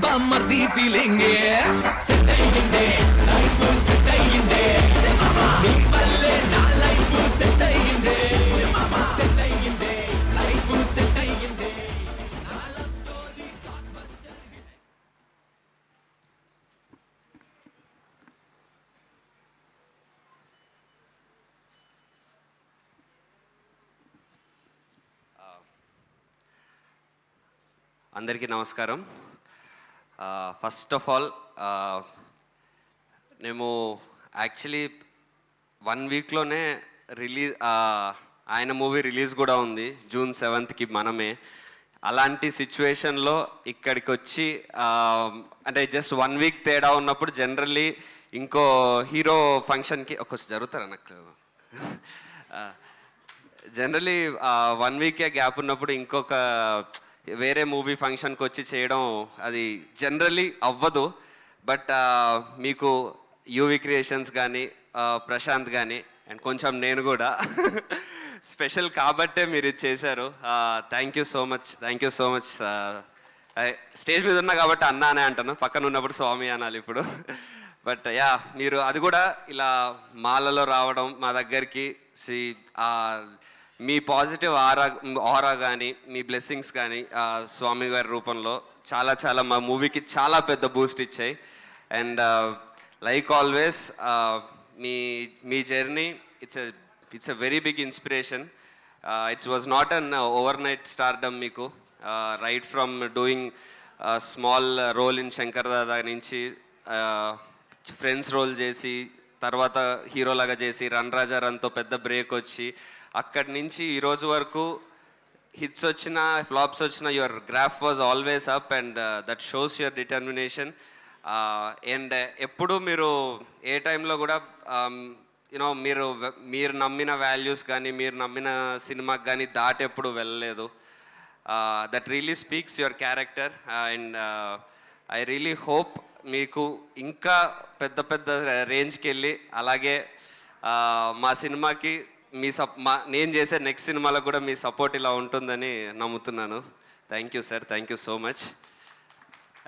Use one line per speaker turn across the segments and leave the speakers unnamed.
బామ్మర్ది feeling set అయ్యిందే life set అయ్యిందే నీ వల్లే నా లైఫ్ సెట్ అయ్యిందే సెట్ అయ్యిందే లైఫ్ సెట్ అయ్యిందే నా లవ్ స్టోరీ గాడ్ బస్టర్
అందరికీ నమస్కారం. ఫస్ట్ ఆఫ్ ఆల్ మేము యాక్చువల్లీ 1 వీక్లోనే ఆయన మూవీ రిలీజ్ కూడా ఉంది June 7th మనమే. అలాంటి సిచ్యువేషన్లో ఇక్కడికి వచ్చి అంటే జస్ట్ 1 వీక్ తేడా ఉన్నప్పుడు జనరల్లీ ఇంకో హీరో ఫంక్షన్కి ఒకసారి జరుగుతారా నాకు జనరల్లీ 1 వీకే గ్యాప్ ఉన్నప్పుడు ఇంకొక వేరే మూవీ ఫంక్షన్కి వచ్చి చేయడం అది జనరల్లీ అవ్వదు. బట్ మీకు యూవి క్రియేషన్స్ కానీ ప్రశాంత్ కానీ అండ్ కొంచెం నేను కూడా స్పెషల్ కాబట్టే మీరు ఇది చేశారు. Thank you so much, thank you so much. Stage మీద ఉన్నా కాబట్టి అన్నా అనే అంటాను, పక్కన ఉన్నప్పుడు స్వామి అనాలి ఇప్పుడు. బట్ యా, మీరు అది కూడా ఇలా మాలలో రావడం మా దగ్గరికి మీ పాజిటివ్ ఆరా కానీ మీ బ్లెస్సింగ్స్ కానీ స్వామి గారి రూపంలో చాలా చాలా మా మూవీకి చాలా పెద్ద బూస్ట్ ఇచ్చాయి. అండ్ లైక్ ఆల్వేస్ మీ journey it's a very big inspiration. It's was not an overnight stardom మీకు. Right from doing small role in Shankar Dada నుంచి ఫ్రెండ్స్ రోల్ చేసి తర్వాత హీరోలాగా చేసి రన్ రాజా రన్తో పెద్ద బ్రేక్ వచ్చి అక్కడి నుంచి ఈరోజు వరకు హిట్స్ వచ్చిన ఫ్లాప్స్ వచ్చిన your graph was always up and that shows your determination. And ఎప్పుడు మీరు ఏ టైంలో కూడా యూనో మీరు నమ్మిన వాల్యూస్ కానీ మీరు నమ్మిన సినిమాకి కానీ దాటి ఎప్పుడు వెళ్ళలేదు. That really speaks your character. And I really hope మీకు ఇంకా పెద్ద పెద్ద రేంజ్కి వెళ్ళి అలాగే మా సినిమాకి నేను చేసే నెక్స్ట్ సినిమాలో కూడా మీ సపోర్ట్ ఇలా ఉంటుందని నమ్ముతున్నాను. Thank you sir, thank you so much.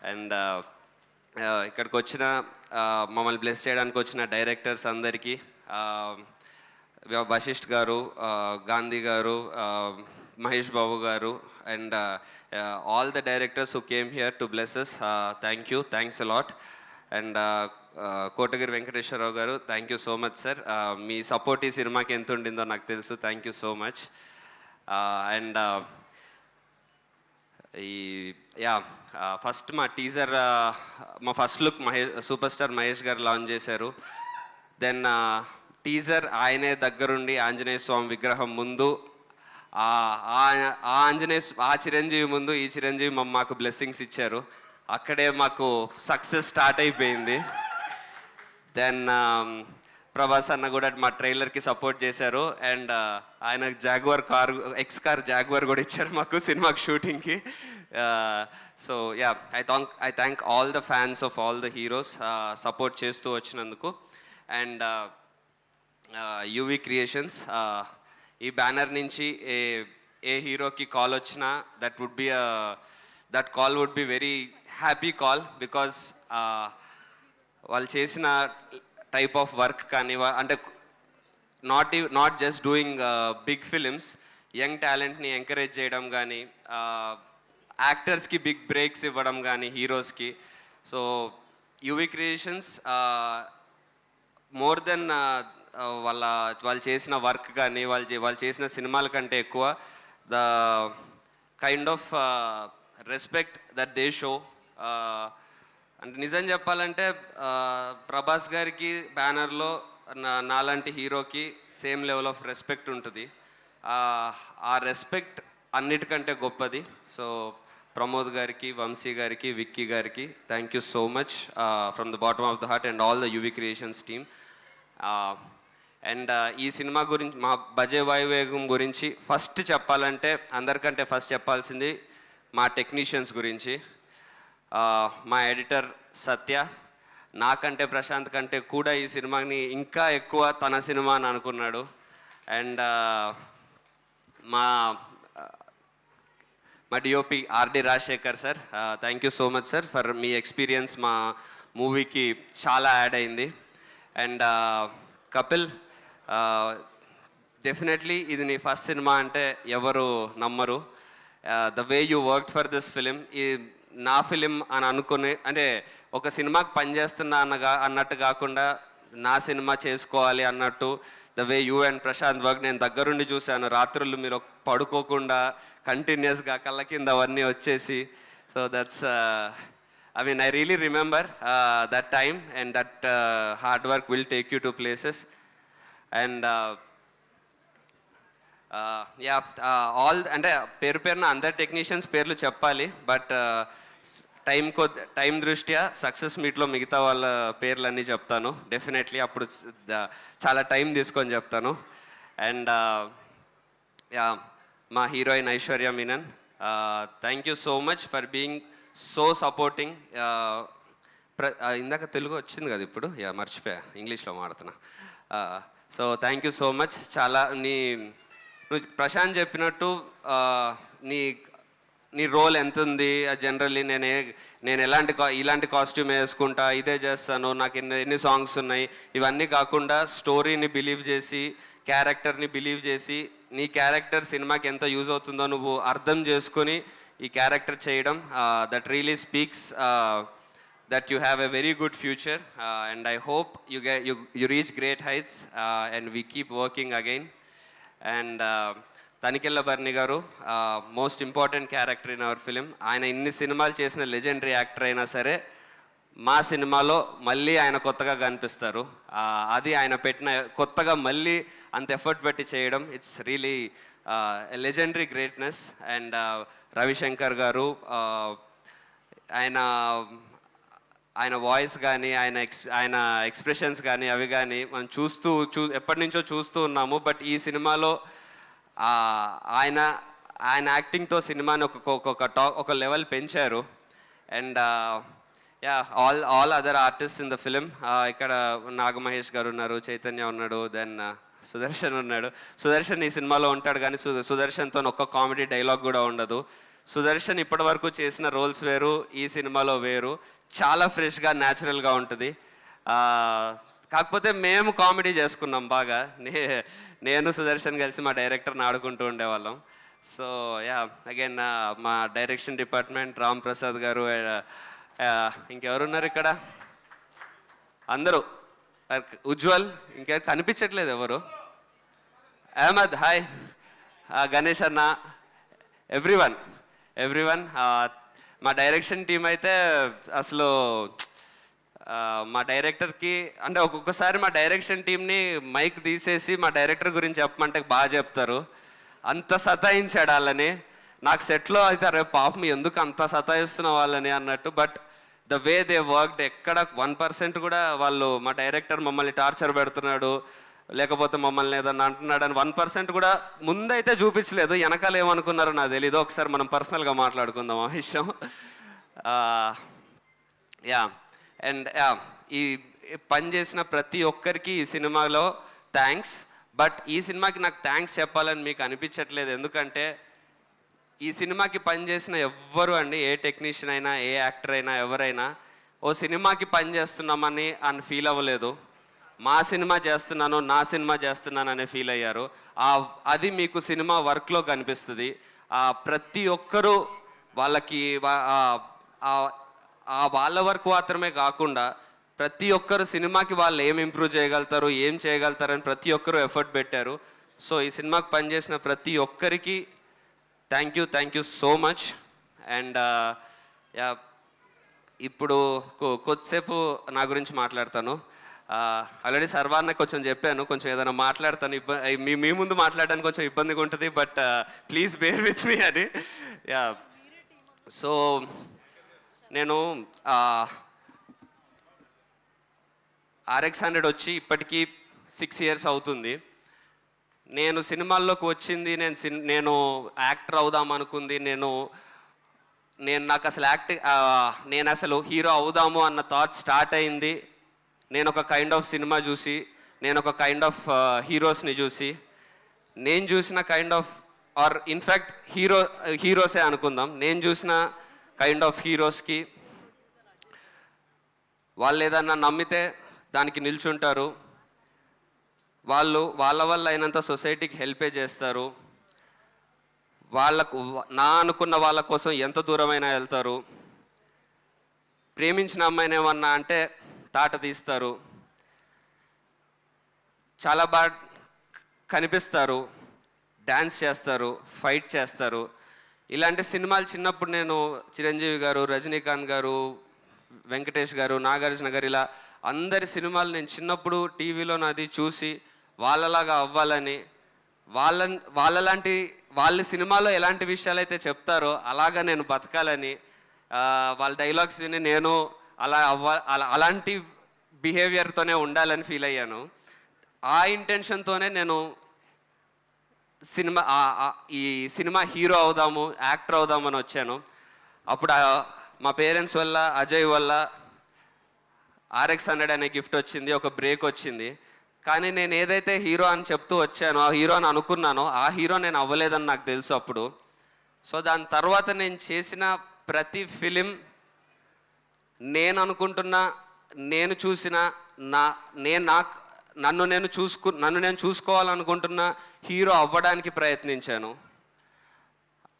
And ఇక్కడికి వచ్చిన మమ్మల్ని బ్లెస్ చేయడానికి వచ్చిన డైరెక్టర్స్ అందరికీ, వశిష్ఠ్ గారు, గాంధీ గారు, Mahesh Babu garu and all the directors who came here to bless us, thank you, thanks a lot. And Kotagiri Venkateswara Rao garu, thank you so much sir. మీ support ఈ సినిమాకి ఎంత ఉండిందో నాకు తెలుసు. Thank you so much. And first మా టీజర్, మా first look super star Mahesh garu launch చేశారు. దెన్ టీజర్ ఆయనే దగ్గరుండి ఆంజనేయ స్వామి విగ్రహం ముందు ఆ చిరంజీవి ముందు ఈ చిరంజీవి మాకు బ్లెస్సింగ్స్ ఇచ్చారు. అక్కడే మాకు సక్సెస్ స్టార్ట్ అయిపోయింది. దెన్ ప్రభాస్ అన్న కూడా మా ట్రైలర్కి సపోర్ట్ చేశారు. అండ్ ఆయన జాగ్వార్ కార్ జాగ్వార్ కూడా ఇచ్చారు మాకు సినిమాకి షూటింగ్కి. So yeah, I thank all the fans of all the heroes support చేస్తూ వచ్చినందుకు. అండ్ యూవి క్రియేషన్స్, ఈ బ్యానర్ నుంచి ఏ హీరోకి కాల్ వచ్చినా that call would be very happy call. Because వాళ్ళు చేసిన టైప్ ఆఫ్ వర్క్ కానీ అంటే not just doing big films, young టాలెంట్ని ఎంకరేజ్ చేయడం కానీ యాక్టర్స్కి బిగ్ బ్రేక్స్ ఇవ్వడం కానీ హీరోస్కి. So UV Creations more than వాళ్ళు చేసిన వర్క్ కానీ వాళ్ళు చేసిన సినిమాల కంటే ఎక్కువ the kind of respect that they show. అంటే నిజం చెప్పాలంటే ప్రభాస్ గారికి బ్యానర్లో నాలాంటి హీరోకి సేమ్ లెవెల్ ఆఫ్ రెస్పెక్ట్ ఉంటుంది. ఆ రెస్పెక్ట్ అన్నిటికంటే గొప్పది. సో ప్రమోద్ గారికి, వంశీ గారికి, విక్కీ గారికి thank you so much from the bottom of the heart and all the UV creations team. And ఈ సినిమా గురించి, మా బజే వాయువేగం గురించి ఫస్ట్ చెప్పాలంటే అందరికంటే ఫస్ట్ చెప్పాల్సింది మా టెక్నీషియన్స్ గురించి. మా ఎడిటర్ సత్య నాకంటే ప్రశాంత్ కంటే కూడా ఈ సినిమాని ఇంకా ఎక్కువ తన సినిమా అని అనుకున్నాడు. అండ్ మా మా DOP RD Rajasekhar sir, thank you so much sir for me experience మా మూవీకి చాలా యాడ్ అయింది. అండ్ కపిల్, డెఫినెట్లీ ఇది నీ ఫస్ట్ సినిమా అంటే ఎవరు నమ్మరు. The way you work for this film, ఈ నా ఫిలిం అని అనుకుని, అంటే ఒక సినిమాకి పనిచేస్తున్నా అన్నట్టు కాకుండా నా సినిమా చేసుకోవాలి అన్నట్టు, the way you and Prashant work నేను దగ్గరుండి చూశాను. రాత్రులు మీరు పడుకోకుండా కంటిన్యూస్గా కళ్ళ కింద అవన్నీ వచ్చేసి, so that's I mean, I really remember that time, and that hard work will take you to places. And all అంటే పేరున అందరు టెక్నీషియన్స్ పేర్లు చెప్పాలి, బట్ టైం దృష్ట్యా సక్సెస్ మీట్లో మిగతా వాళ్ళ పేర్లు అన్నీ చెప్తాను డెఫినెట్లీ. అప్పుడు చాలా టైం తీసుకొని చెప్తాను. అండ్ మా heroine Aishwarya Menon, thank you so much for being so supporting. ఇందాక తెలుగు వచ్చింది కదా, ఇప్పుడు మర్చిపోయా, ఇంగ్లీష్లో మాడుతున్నా. So thank you so much. చాలా నువ్వు ప్రశాంత్ చెప్పినట్టు నీ రోల్ ఎంత ఉంది, జనరల్లీ నేను ఇలాంటి కాస్ట్యూమ్ వేసుకుంటా, ఇదే చేస్తాను, నాకు ఎన్ని సాంగ్స్ ఉన్నాయి, ఇవన్నీ కాకుండా స్టోరీని బిలీవ్ చేసి, క్యారెక్టర్ని బిలీవ్ చేసి, నీ క్యారెక్టర్ సినిమాకి ఎంత యూజ్ అవుతుందో నువ్వు అర్థం చేసుకొని ఈ క్యారెక్టర్ చేయడం, that really speaks that you have a very good future. And I hope you reach great heights and we keep working again. And Tanikella Bharani garu, most important character in our film. ఆయన ఇన్ని సినిమాలు చేసిన లెజెండరీ యాక్టర్ అయినా సరే మా సినిమాలో మళ్ళీ ఆయన కొత్తగా కనిపిస్తారు. అది ఆయన పెట్టిన కొత్తగా మళ్ళీ అంత ఎఫర్ట్ పెట్టి చేయడం, it's really legendary greatness. And Ravishankar గారు, ఆయన వాయిస్ కానీ ఆయన ఎక్స్ప్రెషన్స్ కానీ అవి కానీ మనం ఎప్పటి నుంచో చూస్తూ ఉన్నాము. బట్ ఈ సినిమాలో ఆయన యాక్టింగ్తో సినిమాని ఒక లెవెల్ పెంచారు. And all other artist in the film, ఇక్కడ నాగమహేష్ గారు ఉన్నారు, చైతన్య ఉన్నాడు, దెన్ సుదర్శన్ ఉన్నాడు. సుదర్శన్ ఈ సినిమాలో ఉంటాడు, కానీ సుదర్శన్తో ఒక్క కామెడీ డైలాగ్ కూడా ఉండదు. సుదర్శన్ ఇప్పటి వరకు చేసిన రోల్స్ వేరు, ఈ సినిమాలో వేరు, చాలా ఫ్రెష్గా న్యాచురల్గా ఉంటుంది. కాకపోతే మేము కామెడీ చేసుకున్నాం బాగా, నేను సుదర్శన్ కలిసి మా డైరెక్టర్ని ఆడుకుంటూ ఉండేవాళ్ళం. సో అగైన్ మా డైరెక్షన్ డిపార్ట్మెంట్ రామ్ ప్రసాద్ గారు, ఇంకెవరున్నారు ఇక్కడ అందరూ, ఉజ్వల్, ఇంకెవరు కనిపించట్లేదు ఎవరు, అహ్మద్, హాయ్, గణేష్ అన్న, ఎవ్రీవన్. మా డైరెక్షన్ టీం అయితే అసలు మా డైరెక్టర్కి, అంటే ఒక్కొక్కసారి మా డైరెక్షన్ టీంని మైక్ తీసేసి మా డైరెక్టర్ గురించి చెప్పమంటే బాగా చెప్తారు. అంత సతాయించాడు వాళ్ళని. నాకు సెట్లో అయితే అరే పాపం ఎందుకు అంత సతాయిస్తున్న వాళ్ళని అన్నట్టు. But the way they worked, ఎక్కడ 1% కూడా వాళ్ళు మా డైరెక్టర్ మమ్మల్ని టార్చర్ పెడుతున్నాడు, లేకపోతే మమ్మల్ని ఏదన్నా అంటున్నాడు అని 1% కూడా ముందైతే చూపించలేదు. వెనకాల ఏమనుకున్నారో నాకు తెలీదు. ఒకసారి మనం పర్సనల్గా మాట్లాడుకుందాం ఆ విషయం. అండ్ ఈ పని చేసిన ప్రతి ఒక్కరికి ఈ సినిమాలో థ్యాంక్స్. బట్ ఈ సినిమాకి నాకు థ్యాంక్స్ చెప్పాలని మీకు అనిపించట్లేదు, ఎందుకంటే ఈ సినిమాకి పనిచేసిన ఎవ్వరు అండి, ఏ టెక్నీషియన్ అయినా, ఏ యాక్టర్ అయినా, ఎవరైనా ఓ సినిమాకి పని చేస్తున్నామని ఫీల్ అవ్వలేదు. మా సినిమా చేస్తున్నాను, నా సినిమా చేస్తున్నాను అనే ఫీల్ అయ్యారు. అది మీకు సినిమా వర్క్లో కనిపిస్తుంది. ప్రతి ఒక్కరూ వాళ్ళకి వాళ్ళ వర్క్ మాత్రమే కాకుండా ప్రతి ఒక్కరు సినిమాకి వాళ్ళు ఏం ఇంప్రూవ్ చేయగలుగుతారు, ఏం చేయగలుగుతారని ప్రతి ఒక్కరూ ఎఫర్ట్ పెట్టారు. సో ఈ సినిమాకి పనిచేసిన ప్రతి ఒక్కరికి thank you so much. And ఇప్పుడు కొద్దిసేపు నా గురించి మాట్లాడతాను. ఆల్రెడీ సర్వాన్న కొంచెం చెప్పాను, కొంచెం ఏదైనా మాట్లాడతాను, మీ ముందు మాట్లాడడానికి కొంచెం ఇబ్బందిగా ఉంటుంది, but please bear with me అని. సో నేను RX100 వచ్చి ఇప్పటికీ 6 years అవుతుంది. నేను సినిమాల్లోకి వచ్చింది, నేను యాక్టర్ అవుదాం అనుకుంది, నాకు అసలు నేను అసలు హీరో అవుదాము అన్న థాట్ స్టార్ట్ అయింది నేను ఒక కైండ్ ఆఫ్ సినిమా చూసి, నేను ఒక కైండ్ ఆఫ్ హీరోస్ని చూసి. నేను చూసిన కైండ్ ఆఫ్ ఆర్ ఇన్ఫ్యాక్ట్ హీరోసే అనుకుందాం. నేను చూసిన కైండ్ ఆఫ్ హీరోస్కి వాళ్ళు ఏదన్నా నమ్మితే దానికి నిల్చుంటారు, వాళ్ళు వాళ్ళ వల్ల అయినంత సొసైటీకి హెల్పే చేస్తారు, వాళ్ళకు నా అనుకున్న వాళ్ళ కోసం ఎంత దూరమైనా వెళ్తారు, ప్రేమించిన అమ్మాయిని ఏమన్నా అంటే తాట తీస్తారు, చాలా బాగా కనిపిస్తారు, డ్యాన్స్ చేస్తారు, ఫైట్ చేస్తారు. ఇలాంటి సినిమాలు చిన్నప్పుడు నేను చిరంజీవి గారు, రజనీకాంత్ గారు, వెంకటేష్ గారు, నాగార్జున గారు, ఇలా అందరి సినిమాలు నేను చిన్నప్పుడు టీవీలో నాది చూసి వాళ్ళలాగా అవ్వాలని, వాళ్ళలాంటి వాళ్ళ సినిమాలో ఎలాంటి విషయాలు అయితే చెప్తారో అలాగా నేను బతకాలని, వాళ్ళ డైలాగ్స్ విని నేను అలాంటి బిహేవియర్తోనే ఉండాలని ఫీల్ అయ్యాను. ఆ ఇంటెన్షన్తోనే నేను ఈ సినిమా హీరో అవుదాము, యాక్టర్ అవుదామని వచ్చాను. అప్పుడు మా పేరెంట్స్ వల్ల, అజయ్ వల్ల RX 100 అనే గిఫ్ట్ వచ్చింది, ఒక బ్రేక్ వచ్చింది. కానీ నేను ఏదైతే హీరో అని చెప్తూ వచ్చానో, ఆ హీరో అని అనుకున్నానో, ఆ హీరో నేను అవ్వలేదని నాకు తెలుసు అప్పుడు. సో దాని తర్వాత నేను చేసిన ప్రతి ఫిలిం నేను అనుకుంటున్న, నేను చూసిన, నన్ను నేను చూసుకోవాలనుకుంటున్న హీరో అవ్వడానికి ప్రయత్నించాను.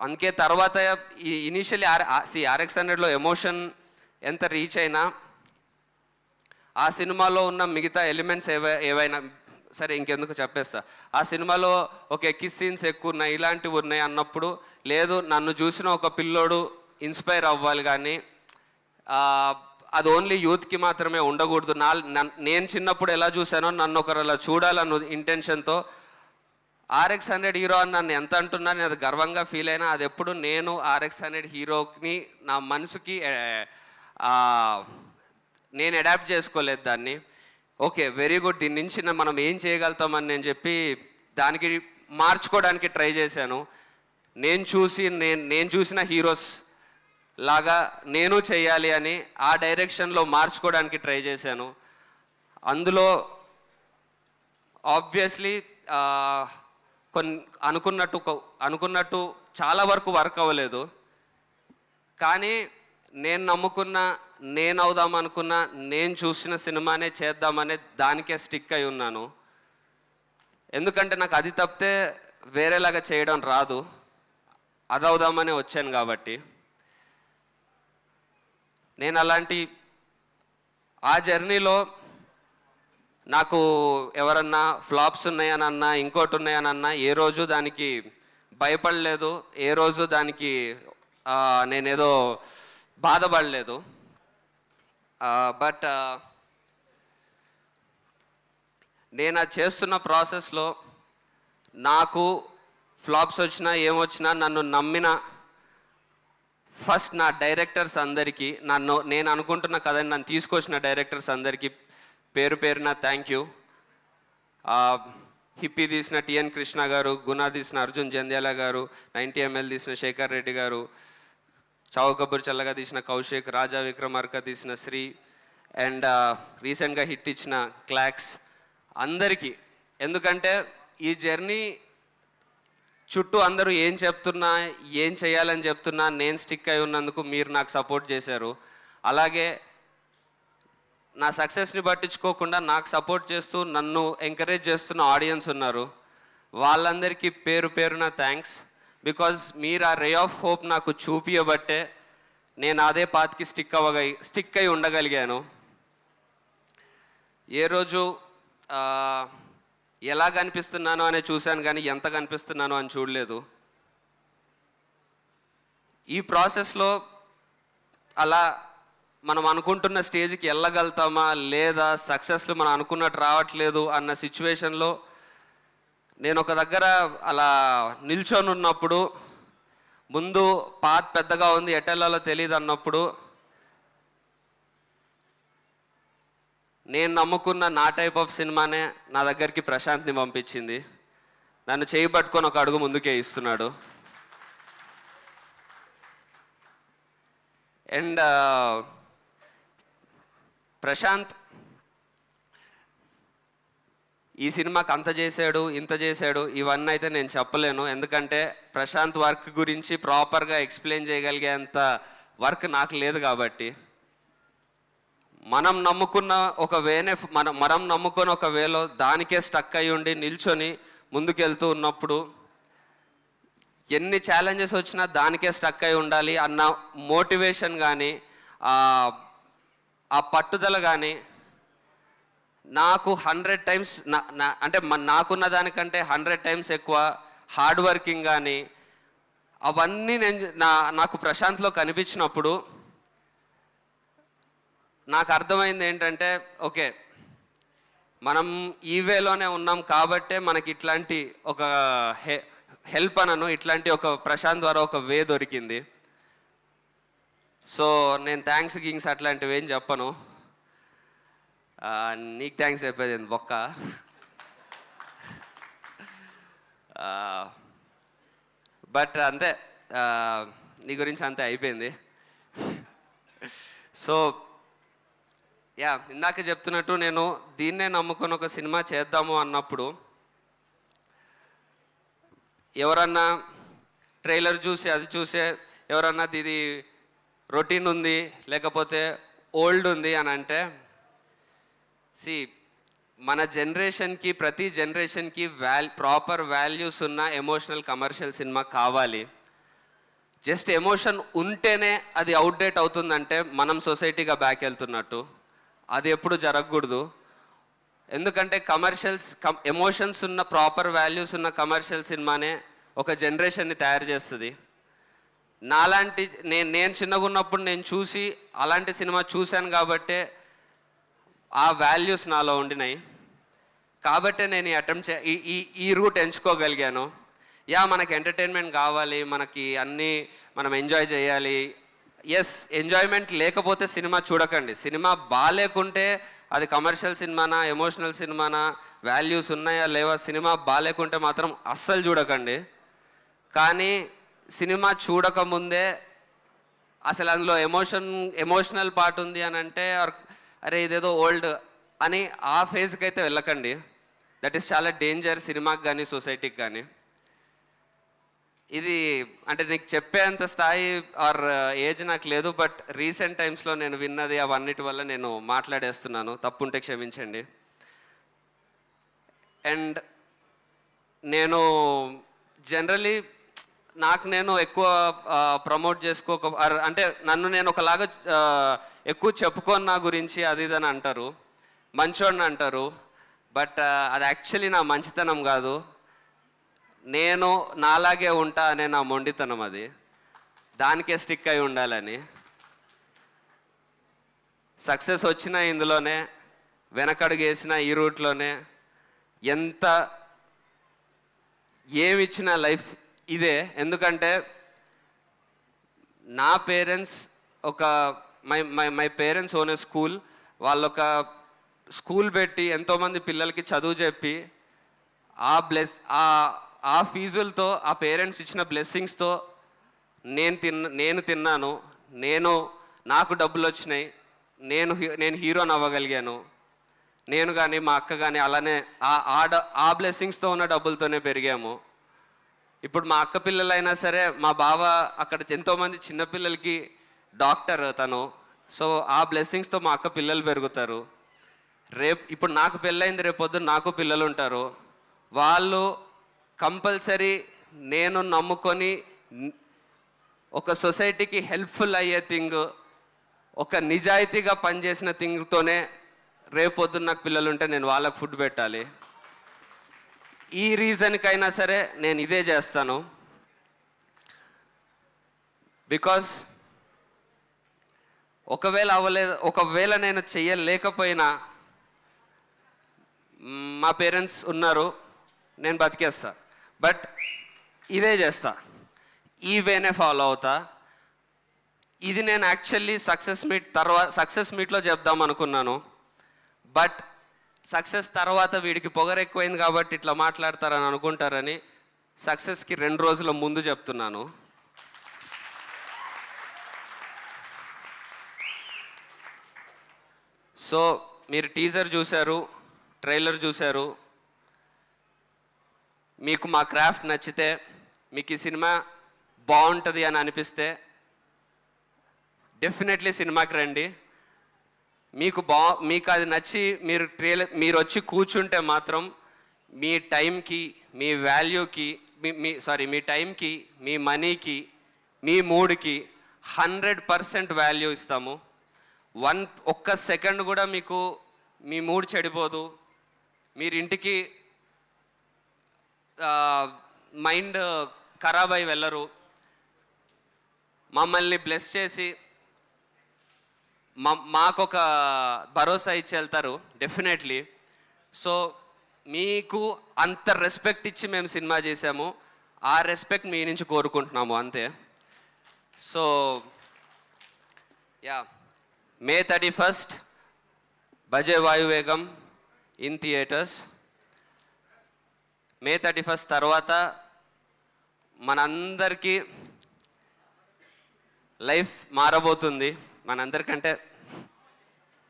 అందుకే తర్వాత ఈ ఇనీషియల్లీ RX 100లో ఎమోషన్ ఎంత రీచ్ అయినా, ఆ సినిమాలో ఉన్న మిగతా ఎలిమెంట్స్ ఏవైనా సరే ఇంకెందుకు చెప్పేస్తా, ఆ సినిమాలో ఒక కిస్ సీన్స్ ఎక్కువ ఉన్నాయి, ఇలాంటివి ఉన్నాయి అన్నప్పుడు, లేదు నన్ను చూసిన ఒక పిల్లోడు ఇన్స్పైర్ అవ్వాలి, కానీ అది ఓన్లీ యూత్కి మాత్రమే ఉండకూడదు, నేను చిన్నప్పుడు ఎలా చూశానో నన్ను ఒకరు అలా చూడాలన్న ఇంటెన్షన్తో RX 100 హీరో అని నన్ను ఎంత అంటున్నా నేను అది గర్వంగా ఫీల్ అయినా, అది ఎప్పుడు నేను RX 100 హీరోని నా మనసుకి నేను అడాప్ట్ చేసుకోలేదు దాన్ని. ఓకే వెరీ గుడ్, దీని నుంచి మనం ఏం చేయగలుగుతామని నేను చెప్పి దానికి మార్చుకోవడానికి ట్రై చేశాను. నేను చూసిన హీరోస్ లాగా నేను చేయాలి అని ఆ డైరెక్షన్లో మార్చుకోవడానికి ట్రై చేశాను. అందులో ఆబ్వియస్లీ అనుకున్నట్టు చాలా వరకు వర్క్ అవ్వలేదు, కానీ నేను నమ్ముకున్న, నేను అవుదాం అనుకున్న, నేను చూసిన సినిమానే చేద్దామనే దానికే స్టిక్ అయి ఉన్నాను. ఎందుకంటే నాకు అది తప్పితే వేరేలాగా చేయడం రాదు, అది అవుదామనే వచ్చాను కాబట్టి. నేను అలాంటి ఆ జర్నీలో నాకు ఎవరన్నా ఫ్లాప్స్ ఉన్నాయనన్నా, ఇంకోటి ఉన్నాయనన్నా, ఏ రోజు దానికి భయపడలేదు, ఏ రోజు దానికి నేనేదో బాధపడలేదు. బట్ నేను అది చేస్తున్న ప్రాసెస్లో నాకు ఫ్లాప్స్ వచ్చినా ఏమొచ్చినా నన్ను నమ్మిన ఫస్ట్ నా డైరెక్టర్స్ అందరికీ, నేను అనుకుంటున్న కథని నన్ను తీసుకొచ్చిన డైరెక్టర్స్ అందరికీ పేరు పేరున థ్యాంక్ యూ. హిప్పీ తీసిన TN కృష్ణ గారు, గుణ తీసిన అర్జున్ జంధ్యాల గారు, 90 ml తీసిన శేఖర్ రెడ్డి గారు, చావు కబూర్ చల్లగా తీసిన కౌశిక్, రాజా విక్రమార్క తీసిన శ్రీ, అండ్ రీసెంట్గా హిట్ ఇచ్చిన క్లాక్స్ అందరికీ. ఎందుకంటే ఈ జర్నీ చుట్టూ అందరూ ఏం చెప్తున్నా, ఏం చేయాలని చెప్తున్నా, నేను స్టిక్ అయి ఉన్నందుకు మీరు నాకు సపోర్ట్ చేశారు. అలాగే నా సక్సెస్ని పట్టించుకోకుండా నాకు సపోర్ట్ చేస్తూ నన్ను ఎంకరేజ్ చేస్తున్న ఆడియన్స్ ఉన్నారు, వాళ్ళందరికీ పేరు పేరున థ్యాంక్స్. బికాజ్ మీరు ఆ రే ఆఫ్ హోప్ నాకు చూపియబట్టే నేను అదే పాత్కి స్టిక్ అయి ఉండగలిగాను. ఏ రోజు ఎలా కనిపిస్తున్నానో అనే చూశాను, కానీ ఎంత కనిపిస్తున్నానో అని చూడలేదు. ఈ ప్రాసెస్లో అలా మనం అనుకుంటున్న స్టేజ్కి వెళ్ళగలుగుతామా లేదా, సక్సెస్లు మనం అనుకున్నట్టు రావట్లేదు అన్న సిచ్యువేషన్లో నేను ఒక దగ్గర అలా నిల్చొని ఉన్నప్పుడు, ముందు పాత్ పెద్దగా ఉంది, ఎటెల్లాలో తెలియదు అన్నప్పుడు, నేను నమ్ముకున్న నా టైప్ ఆఫ్ సినిమానే నా దగ్గరికి ప్రశాంత్ని పంపించింది. నన్ను చేయి పట్టుకొని ఒక అడుగు ముందుకే ఇస్తున్నాడు. అండ్ ప్రశాంత్ ఈ సినిమాకి అంత చేశాడు ఇంత చేశాడు ఇవన్నీ అయితే నేను చెప్పలేను. ఎందుకంటే ప్రశాంత్ వర్క్ గురించి ప్రాపర్గా ఎక్స్ప్లెయిన్ చేయగలిగేంత వర్క్ నాకు లేదు కాబట్టి. మనం నమ్ముకున్న ఒక వేనే మనం నమ్ముకున్న ఒక వేలో దానికే స్టక్ అయ్యి ఉండి నిల్చొని ముందుకెళ్తూ ఉన్నప్పుడు ఎన్ని ఛాలెంజెస్ వచ్చినా దానికే స్టక్ అయి ఉండాలి అన్న మోటివేషన్ కానీ ఆ పట్టుదల కానీ నాకు 100 టైమ్స్ అంటే నాకున్న దానికంటే 100 టైమ్స్ ఎక్కువ హార్డ్ వర్కింగ్ కానీ అవన్నీ నాకు ప్రశాంత్లో కనిపించినప్పుడు నాకు అర్థమైంది ఏంటంటే ఓకే, మనం ఈ వేలోనే ఉన్నాం కాబట్టే మనకి ఇట్లాంటి ఒక హెల్ప్ అనను, ఇట్లాంటి ఒక ప్రశాంత్ ద్వారా ఒక వే దొరికింది. సో నేను థ్యాంక్స్ గింగ్స్ అట్లాంటివి ఏం చెప్పను. నీకు థ్యాంక్స్ చెప్పేది బొక్క. బట్ అంతే, నీ గురించి అంతే అయిపోయింది. సో యా, ఇందాక చెప్తున్నట్టు నేను దీన్నే నమ్ముకొని ఒక సినిమా చేద్దాము అన్నప్పుడు ఎవరన్నా ట్రైలర్ చూసి అది చూసే ఎవరన్నా ఇది రొటీన్ ఉంది లేకపోతే ఓల్డ్ ఉంది అని అంటే, మన జనరేషన్కి ప్రతి జనరేషన్కి ప్రాపర్ వాల్యూస్ ఉన్న ఎమోషనల్ కమర్షియల్ సినిమా కావాలి. జస్ట్ ఎమోషన్ ఉంటేనే అది అవుట్డేట్ అవుతుందంటే మనం సొసైటీగా బ్యాక్ వెళ్తున్నట్టు. అది ఎప్పుడు జరగకూడదు. ఎందుకంటే ఎమోషన్స్ ఉన్న ప్రాపర్ వాల్యూస్ ఉన్న కమర్షియల్ సినిమానే ఒక జనరేషన్ని తయారు చేస్తుంది. నాలాంటి నేను చిన్నగా ఉన్నప్పుడు నేను చూసి అలాంటి సినిమా చూశాను కాబట్టే ఆ వాల్యూస్ నాలో ఉండినాయి. కాబట్టే నేను ఈ రూట్ ఎంచుకోగలిగాను. యా, మనకి ఎంటర్టైన్మెంట్ కావాలి, మనకి అన్నీ మనం ఎంజాయ్ చేయాలి. ఎస్, ఎంజాయ్మెంట్ లేకపోతే సినిమా చూడకండి. సినిమా బాగాలేకుంటే అది కమర్షియల్ సినిమానా ఎమోషనల్ సినిమానా వాల్యూస్ ఉన్నాయా లేవా సినిమా బాగాలేకుంటే మాత్రం అస్సలు చూడకండి. కానీ సినిమా చూడకముందే అసలు అందులో ఎమోషనల్ పార్ట్ ఉంది అని అంటే అరే ఇదేదో ఓల్డ్ అని ఆ ఫేజ్కి అయితే వెళ్ళకండి. దట్ ఈస్ చాలా డేంజర్ సినిమాకి కానీ సొసైటీకి కానీ. ఇది అంటే నీకు చెప్పేంత స్థాయి ఆర్ ఏజ్ నాకు లేదు. బట్ రీసెంట్ టైమ్స్లో నేను విన్నది అవన్నిటి వల్ల నేను మాట్లాడేస్తున్నాను. తప్పుంటే క్షమించండి. అండ్ నేను జనరలీ నేను ఎక్కువ ప్రమోట్ అంటే నన్ను నేను ఒకలాగా ఎక్కువ చెప్పుకొని నా గురించి అది ఇదని అంటారు, మంచోడిని అంటారు. బట్ అది యాక్చువల్లీ నా మంచితనం కాదు. నేను నాలాగే ఉంటా అనే నా మొండితనం. అది దానికే స్టిక్ అయి ఉండాలని. సక్సెస్ వచ్చిన ఇందులోనే, వెనకడుగు వేసిన ఈ రూట్లోనే, ఏమిచ్చిన లైఫ్ ఇదే. ఎందుకంటే నా parents my parents own A school. వాళ్ళొక స్కూల్ పెట్టి ఎంతోమంది పిల్లలకి చదువు చెప్పి ఆ ఫీజులతో ఆ పేరెంట్స్ ఇచ్చిన బ్లెస్సింగ్స్తో నేను తిన్నాను. నాకు డబ్బులు వచ్చినాయి. నేను హీరోని అవ్వగలిగాను. నేను కానీ మా అక్క కానీ అలానే ఆ బ్లెస్సింగ్స్తో ఉన్న డబ్బులతోనే పెరిగాము. ఇప్పుడు మా అక్క పిల్లలైనా సరే, మా బావ అక్కడ ఎంతోమంది చిన్నపిల్లలకి డాక్టర్ తను. సో ఆ బ్లెస్సింగ్స్తో మా అక్క పిల్లలు పెరుగుతారు. ఇప్పుడు నాకు పెళ్ళైంది, రేపొద్దున నాకు పిల్లలు ఉంటారు. వాళ్ళు కంపల్సరీ నేను నమ్ముకొని ఒక సొసైటీకి హెల్ప్ఫుల్ అయ్యే థింగ్, ఒక నిజాయితీగా పనిచేసిన థింగ్తోనే రేపొద్దున నాకు పిల్లలు ఉంటే నేను వాళ్ళకు ఫుడ్ పెట్టాలి. ఈ రీజన్కైనా సరే నేను ఇదే చేస్తాను. బికాస్ ఒకవేళ నేను చెయ్యలేకపోయినా మా పేరెంట్స్ ఉన్నారు, నేను బతికేస్తా. బట్ ఇదే చేస్తా, ఈ వేనే ఫాలో అవుతా. ఇది నేను యాక్చువల్లీ సక్సెస్ మీట్లో చెప్దాం అనుకున్నాను. బట్ సక్సెస్ తర్వాత వీడికి పొగరు ఎక్కువైంది కాబట్టి ఇట్లా మాట్లాడతారని అనుకుంటారని సక్సెస్కి 2 రోజుల ముందు చెప్తున్నాను. సో మీరు టీజర్ చూశారు, ట్రైలర్ చూశారు, మీకు మా క్రాఫ్ట్ నచ్చితే, మీకు ఈ సినిమా బాగుంటుంది అని అనిపిస్తే డెఫినెట్లీ సినిమాకి రండి. మీకు అది నచ్చి మీరు వచ్చి కూర్చుంటే మాత్రం మీ టైంకి, మీ వాల్యూకి, మీ టైంకి, మీ మనీకి, మీ మూడ్కి 100% వాల్యూ ఇస్తాము. ఒక్క సెకండ్ కూడా మీకు మీ మూడ్ చెడిపోదు. మీరు ఇంటికి మైండ్ ఖరాబ్ అయి వెళ్ళరు. మమ్మల్ని బ్లెస్ చేసి మాకొక భరోసా ఇచ్చి వెళ్తారు డెఫినెట్లీ. సో మీకు అంత రెస్పెక్ట్ ఇచ్చి మేము సినిమా చేసాము. ఆ రెస్పెక్ట్ మీ నుంచి కోరుకుంటున్నాము అంతే. So yeah, May 31st Bhaje Vaayu Vegam in theatres. May 31st తర్వాత మనందరికీ లైఫ్ మారబోతుంది. మనందరికంటే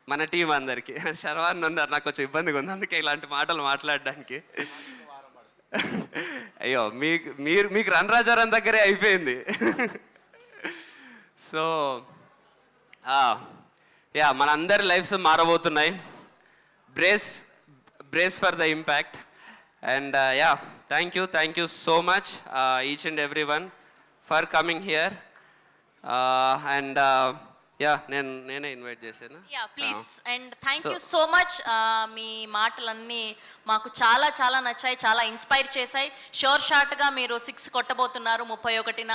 మన టీం అందరికీ. శర్వాన్ ఉన్నారు, నాకు కొంచెం ఇబ్బందిగా ఉంది అందుకే ఇలాంటి మాటలు మాట్లాడడానికి. అయ్యో, మీకు రణరాజారం దగ్గరే అయిపోయింది. సో యా, మనందరి లైఫ్స్ మారబోతున్నాయి. Brace for the impact. And yeah, thank you so much each and every one for coming here. And yeah, నేనే ఇన్వైట్ చేశాను.
Yeah please. And thank you so much. మీ మాటలన్నీ మాకు చాలా చాలా నచ్చాయి, చాలా ఇన్స్పైర్ చేశాయి. షోర్ షార్ట్గా మీరు 6 కొట్టబోతున్నారు 31న